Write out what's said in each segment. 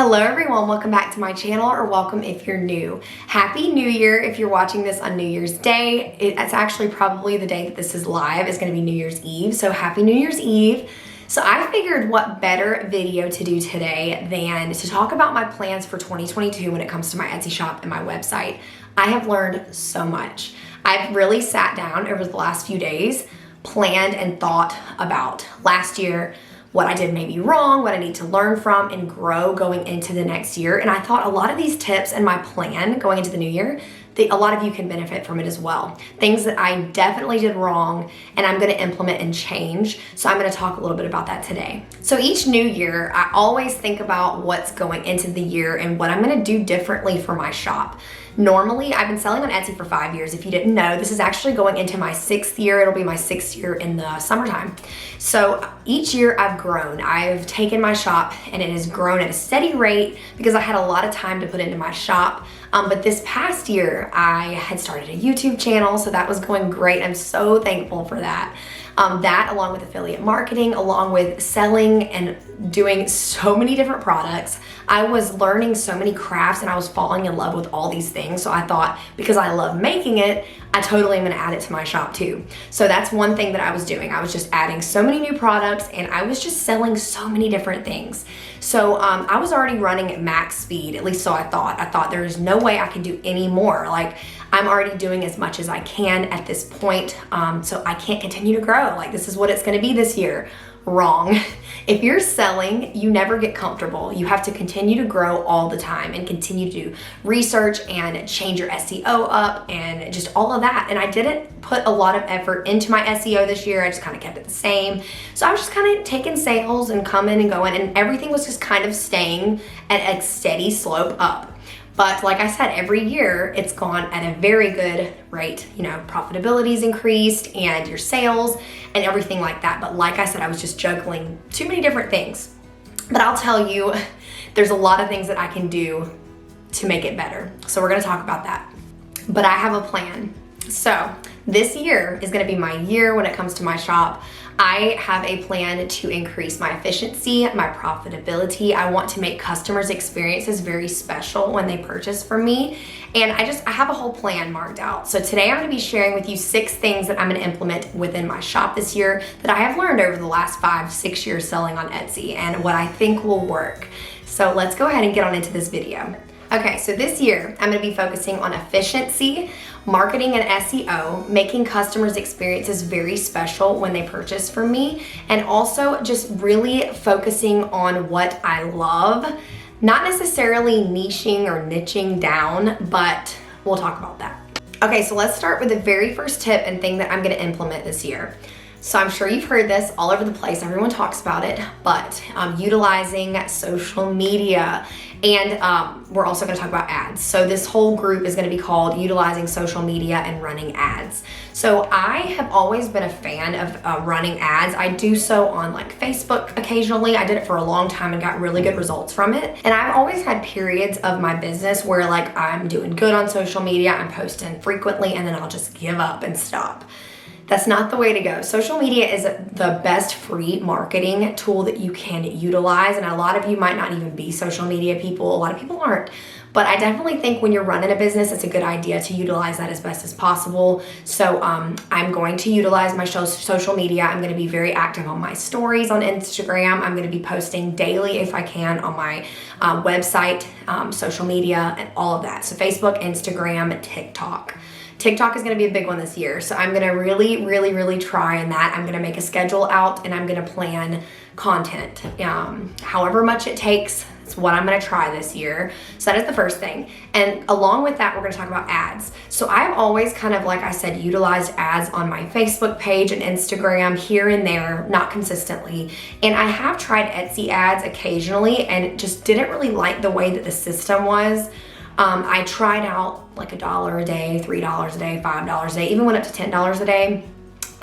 Hello everyone, welcome back to my channel, or welcome if you're new. Happy New Year if you're watching this on New Year's Day. It's actually probably the day that this is live. It's gonna be New Year's Eve, so happy New Year's Eve. So I figured what better video to do today than to talk about my plans for 2022 when it comes to my Etsy shop and my website. I have learned so much. I've really sat down over the last few days, planned and thought about last year, what I did maybe wrong, what I need to learn from and grow going into the next year. And I thought a lot of these tips and my plan going into the new year, a lot of you can benefit from it as well. Things that I definitely did wrong and I'm gonna implement and change. So I'm gonna talk a little bit about that today. So each new year, I always think about what's going into the year and what I'm gonna do differently for my shop. Normally, I've been selling on Etsy for 5 years. If you didn't know, this is actually going into my 6th year. It'll be my 6th year in the summertime. So each year I've grown. I've taken my shop and it has grown at a steady rate because I had a lot of time to put into my shop. But this past year, I had started a YouTube channel, so that was going great. I'm so thankful for that. That along with affiliate marketing, along with selling and doing so many different products. I was learning so many crafts and I was falling in love with all these things. So I thought, because I love making it, I totally am gonna add it to my shop too. So that's one thing that I was doing. I was just adding so many new products and I was just selling so many different things. So I was already running at max speed, at least so I thought. I thought there is no way I could do any more. Like, I'm already doing as much as I can at this point, so I can't continue to grow. Like, this is what it's gonna be this year. Wrong. If you're selling, you never get comfortable. You have to continue to grow all the time and continue to research and change your SEO up and just all of that. And I didn't put a lot of effort into my SEO this year. I just kind of kept it the same. So I was just kind of taking sales and coming and going, and everything was just kind of staying at a steady slope up. But like I said, every year it's gone at a very good rate. You know, profitability's increased and your sales and everything like that. But like I said, I was just juggling too many different things. But I'll tell you, there's a lot of things that I can do to make it better. So we're gonna talk about that. But I have a plan. So this year is gonna be my year when it comes to my shop. I have a plan to increase my efficiency, my profitability. I want to make customers' experiences very special when they purchase from me. And I have a whole plan marked out. So today I'm gonna be sharing with you 6 things that I'm gonna implement within my shop this year that I have learned over the last 5-6 years selling on Etsy and what I think will work. So let's go ahead and get on into this video. Okay, so this year I'm gonna be focusing on efficiency, marketing and SEO, making customers' experiences very special when they purchase from me, and also just really focusing on what I love, not necessarily niching or niching down, but we'll talk about that. Okay, so let's start with the very first tip and thing that I'm gonna implement this year. So I'm sure you've heard this all over the place, everyone talks about it, but utilizing social media. And we're also gonna talk about ads. So this whole group is gonna be called Utilizing Social Media and Running Ads. So I have always been a fan of running ads. I do so on like Facebook occasionally. I did it for a long time and got really good results from it. And I've always had periods of my business where like I'm doing good on social media, I'm posting frequently, and then I'll just give up and stop. That's not the way to go. Social media is the best free marketing tool that you can utilize. And a lot of you might not even be social media people. A lot of people aren't. But I definitely think when you're running a business, it's a good idea to utilize that as best as possible. So I'm going to utilize my social media. I'm gonna be very active on my stories on Instagram. I'm gonna be posting daily if I can on my website, social media, and all of that. So Facebook, Instagram, TikTok. TikTok is gonna be a big one this year. So I'm gonna really try in that. I'm gonna make a schedule out and I'm gonna plan content. However much it takes, it's what I'm gonna try this year. So that is the first thing. And along with that, we're gonna talk about ads. So I've always kind of, like I said, utilized ads on my Facebook page and Instagram here and there, not consistently. And I have tried Etsy ads occasionally and just didn't really like the way that the system was. I tried out like $1 a day, $3 a day, $5 a day, even went up to $10 a day.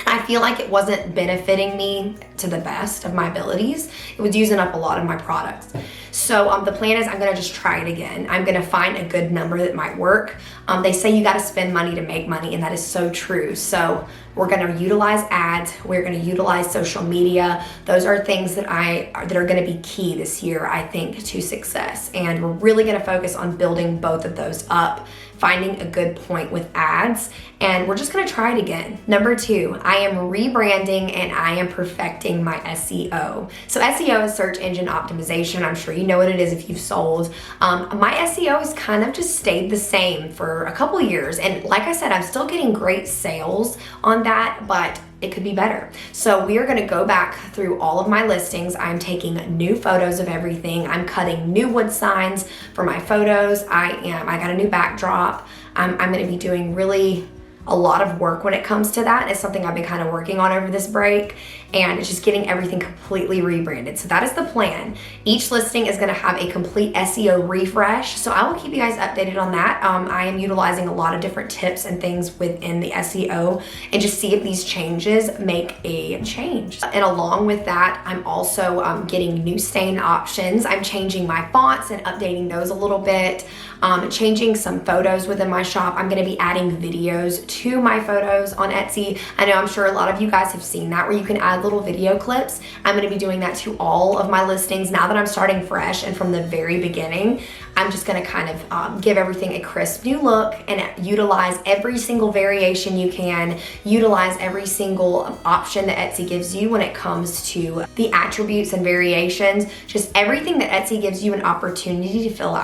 I feel like it wasn't benefiting me to the best of my abilities. It was using up a lot of my products. So the plan is I'm gonna just try it again. I'm gonna find a good number that might work. They say you gotta spend money to make money, and that is so true. So we're gonna utilize ads, we're gonna utilize social media. Those are things that are gonna be key this year, I think, to success. And we're really gonna focus on building both of those up, finding a good point with ads, and we're just gonna try it again. Number 2, I am rebranding and I am perfecting my SEO. So SEO is search engine optimization. I'm sure you know what it is if you've sold. My SEO has kind of just stayed the same for a couple years. And like I said, I'm still getting great sales on that, but it could be better. So we are gonna go back through all of my listings. I'm taking new photos of everything. I'm cutting new wood signs for my photos. I got a new backdrop. I'm gonna be doing really a lot of work when it comes to that. It's something I've been kind of working on over this break, and it's just getting everything completely rebranded. So that is the plan. Each listing is gonna have a complete SEO refresh, so I will keep you guys updated on that. I am utilizing a lot of different tips and things within the SEO and just see if these changes make a change. And along with that, I'm also getting new stain options. I'm changing my fonts and updating those a little bit, changing some photos within my shop. I'm gonna be adding videos to my photos on Etsy. I know I'm sure a lot of you guys have seen that, where you can add little video clips. I'm gonna be doing that to all of my listings now that I'm starting fresh, and from the very beginning, I'm just gonna kind of give everything a crisp new look and utilize every single variation you can, utilize every single option that Etsy gives you when it comes to the attributes and variations, just everything that Etsy gives you an opportunity to fill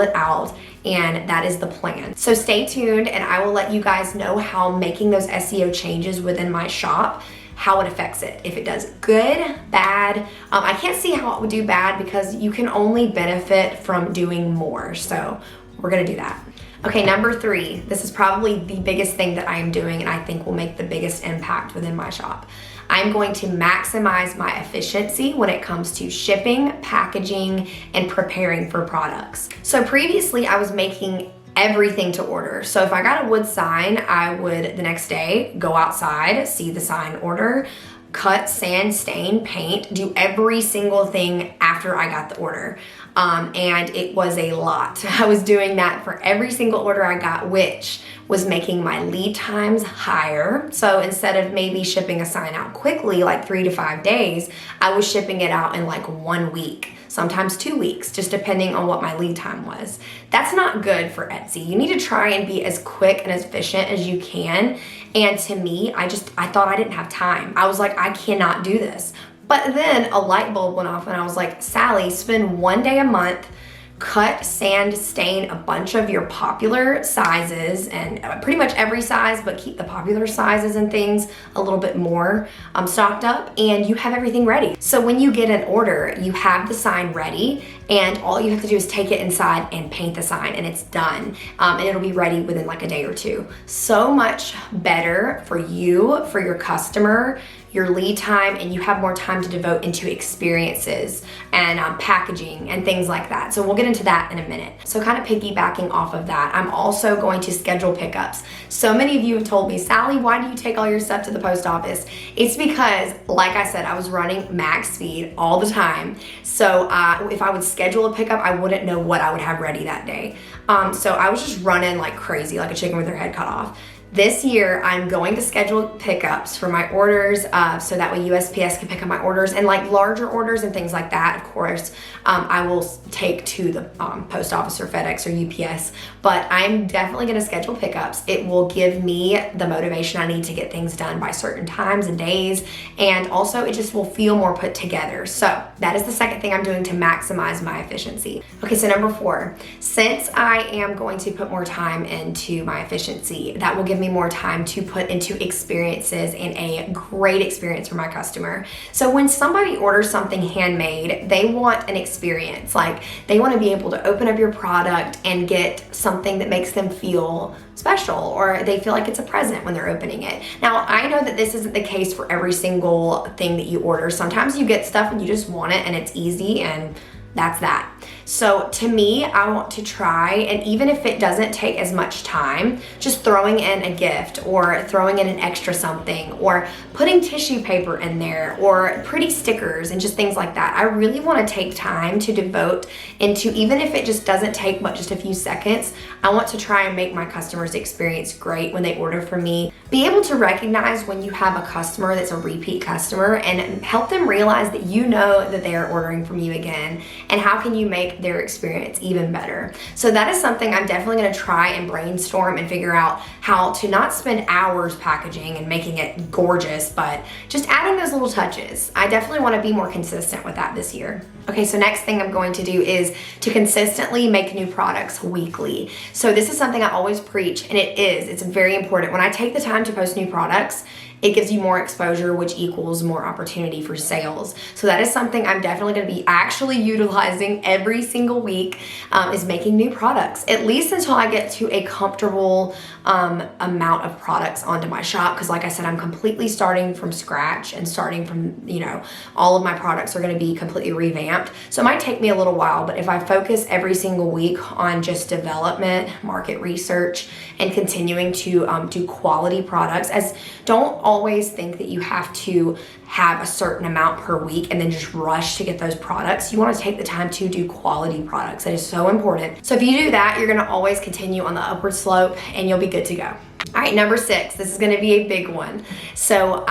it out, and that is the plan. So stay tuned, and I will let you guys know how making those SEO changes within my shop, how it affects it. If it does good, bad. I can't see how it would do bad because you can only benefit from doing more. So we're gonna do that. Okay, number 3, this is probably the biggest thing that I am doing and I think will make the biggest impact within my shop. I'm going to maximize my efficiency when it comes to shipping, packaging, and preparing for products. So previously I was making everything to order. So if I got a wood sign, I would the next day go outside, see the sign, order, cut, sand, stain, paint, do every single thing after I got the order. And it was a lot. I was doing that for every single order I got, which was making my lead times higher. So instead of maybe shipping a sign out quickly, like 3 to 5 days, I was shipping it out in like 1 week, sometimes 2 weeks, just depending on what my lead time was. That's not good for Etsy. You need to try and be as quick and as efficient as you can. And to me, I thought I didn't have time. I was like, I cannot do this. But then a light bulb went off and I was like, Sallie, spend 1 day a month, cut, sand, stain a bunch of your popular sizes, and pretty much every size, but keep the popular sizes and things a little bit more stocked up, and you have everything ready. So when you get an order, you have the sign ready, and all you have to do is take it inside and paint the sign, and it's done. And it'll be ready within like a day or 2. So much better for you, for your customer, your lead time, and you have more time to devote into experiences and packaging and things like that. So we'll get into that in a minute. So kind of piggybacking off of that, I'm also going to schedule pickups. So many of you have told me, Sallie, why do you take all your stuff to the post office? It's because, like I said, I was running max speed all the time. So if I would schedule a pickup, I wouldn't know what I would have ready that day. So I was just running like crazy, like a chicken with their head cut off. This year, I'm going to schedule pickups for my orders so that way USPS can pick up my orders, and like larger orders and things like that, of course, I will take to the post office or FedEx or UPS, but I'm definitely gonna schedule pickups. It will give me the motivation I need to get things done by certain times and days, and also it just will feel more put together. So that is the second thing I'm doing to maximize my efficiency. Okay, so number 4, since I am going to put more time into my efficiency, that will give me more time to put into experiences and a great experience for my customer. So when somebody orders something handmade, they want an experience. Like they want to be able to open up your product and get something that makes them feel special, or they feel like it's a present when they're opening it. Now, I know that this isn't the case for every single thing that you order. Sometimes you get stuff and you just want it and it's easy, and that's that. So to me, I want to try, and even if it doesn't take as much time, just throwing in a gift or throwing in an extra something or putting tissue paper in there or pretty stickers and just things like that. I really want to take time to devote into, even if it just doesn't take but just a few seconds, I want to try and make my customers' experience great when they order from me. Be able to recognize when you have a customer that's a repeat customer and help them realize that you know that they are ordering from you again, and how can you make their experience even better. So that is something I'm definitely going to try and brainstorm and figure out how to not spend hours packaging and making it gorgeous, but just adding those little touches. I definitely want to be more consistent with that this year. Okay, so next thing I'm going to do is to consistently make new products weekly. So this is something I always preach, and it's very important. When I take the time to post new products, it gives you more exposure, which equals more opportunity for sales. So that is something I'm definitely going to be actually utilizing every single week, is making new products, at least until I get to a comfortable amount of products onto my shop. Because like I said, I'm completely starting from scratch and starting from, all of my products are going to be completely revamped. So it might take me a little while, but if I focus every single week on just development, market research, and continuing to do quality products, don't always think that you have to have a certain amount per week and then just rush to get those products. You want to take the time to do quality products. That is so important. So if you do that, you're going to always continue on the upward slope and you'll be good to go. All right, number 6, this is going to be a big one. So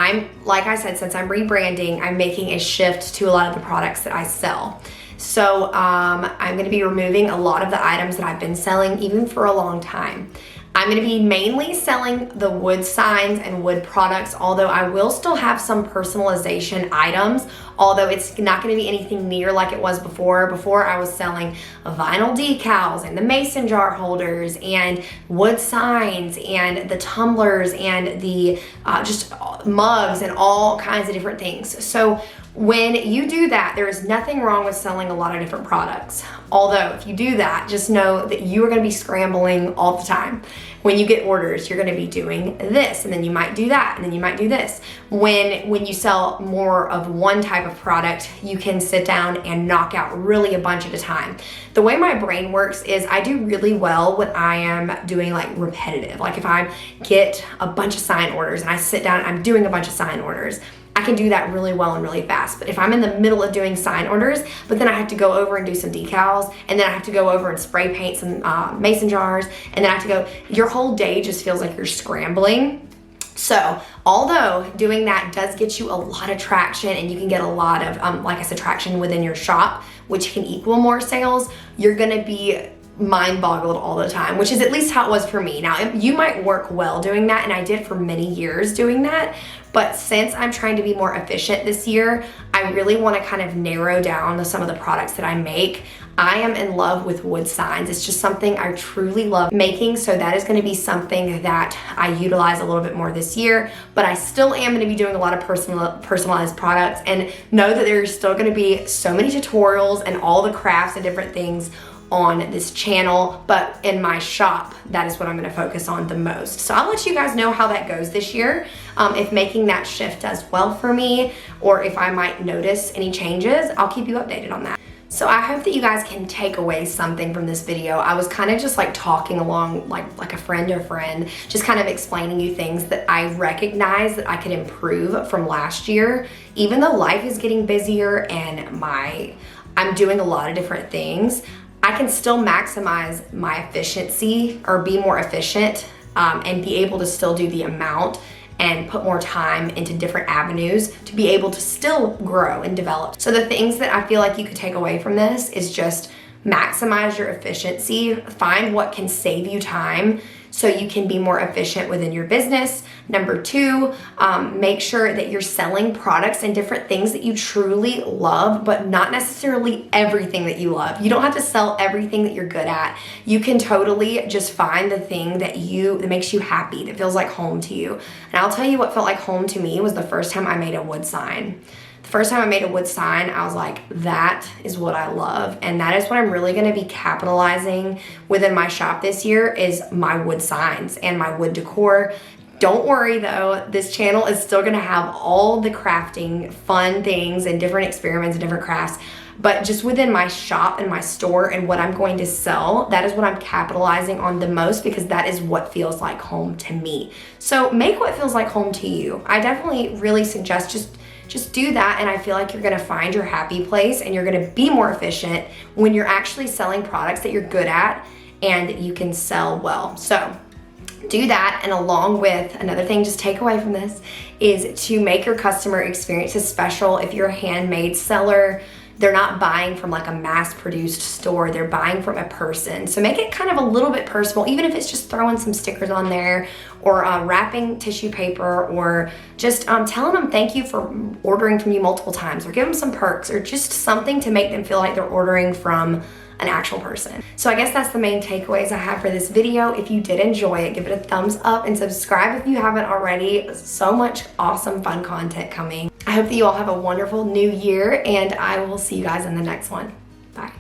like I said, since I'm rebranding, I'm making a shift to a lot of the products that I sell. So I'm going to be removing a lot of the items that I've been selling even for a long time. I'm going to be mainly selling the wood signs and wood products, although I will still have some personalization items, although it's not going to be anything near like it was before. Before I was selling vinyl decals and the mason jar holders and wood signs and the tumblers and the just mugs and all kinds of different things. So when you do that, there is nothing wrong with selling a lot of different products. Although if you do that, just know that you are going to be scrambling all the time. When you get orders, you're going to be doing this, and then you might do that, and then you might do this. When you sell more of one type of product, you can sit down and knock out really a bunch at a time. The way my brain works is I do really well when I am doing like repetitive. Like if I get a bunch of sign orders and I sit down and I'm doing a bunch of sign orders, I can do that really well and really fast. But if I'm in the middle of doing sign orders, but then I have to go over and do some decals, and then I have to go over and spray paint some mason jars, and then I have to go, your whole day just feels like you're scrambling. So although doing that does get you a lot of traction, and you can get a lot of, like I said, traction within your shop, which can equal more sales, you're gonna be mind boggled all the time, which is at least how it was for me. Now, you might work well doing that, and I did for many years doing that, but since I'm trying to be more efficient this year, I really want to kind of narrow down some of the products that I make. I am in love with wood signs. It's just something I truly love making, so that is going to be something that I utilize a little bit more this year, but I still am going to be doing a lot of personalized products, and know that there's still going to be so many tutorials and all the crafts and different things on this channel, but in my shop, that is what I'm going to focus on the most. So I'll let you guys know how that goes this year, if making that shift does well for me, or if I might notice any changes. I'll keep you updated on that. So I hope that you guys can take away something from this video. I was kind of just like talking along like a friend to a friend, just kind of explaining you things that I recognize that I could improve from last year. Even though life is getting busier and I'm doing a lot of different things, I can still maximize my efficiency or be more efficient, and be able to still do the amount and put more time into different avenues to be able to still grow and develop. So the things that I feel like you could take away from this is just maximize your efficiency, find what can save you time so you can be more efficient within your business. Number 2, make sure that you're selling products and different things that you truly love, but not necessarily everything that you love. You don't have to sell everything that you're good at. You can totally just find the thing that makes you happy, that feels like home to you. And I'll tell you what felt like home to me was the first time I made a wood sign. The first time I made a wood sign, I was like, that is what I love. And that is what I'm really gonna be capitalizing within my shop this year, is my wood signs and my wood decor. Don't worry though, this channel is still gonna have all the crafting fun things and different experiments and different crafts. but just within my shop and my store and what I'm going to sell, that is what I'm capitalizing on the most, because that is what feels like home to me. So make what feels like home to you. I definitely really suggest just do that, and I feel like you're gonna find your happy place and you're gonna be more efficient when you're actually selling products that you're good at and you can sell well. So do that, and along with another thing, just take away from this, is to make your customer experiences special. If you're a handmade seller, they're not buying from like a mass-produced store, they're buying from a person. So make it kind of a little bit personal, even if it's just throwing some stickers on there, or wrapping tissue paper, or just telling them thank you for ordering from you multiple times, or give them some perks, or just something to make them feel like they're ordering from an actual person. So I guess that's the main takeaways I have for this video. If you did enjoy it, give it a thumbs up and subscribe if you haven't already. So much awesome, fun content coming. I hope that you all have a wonderful new year, and I will see you guys in the next one. Bye.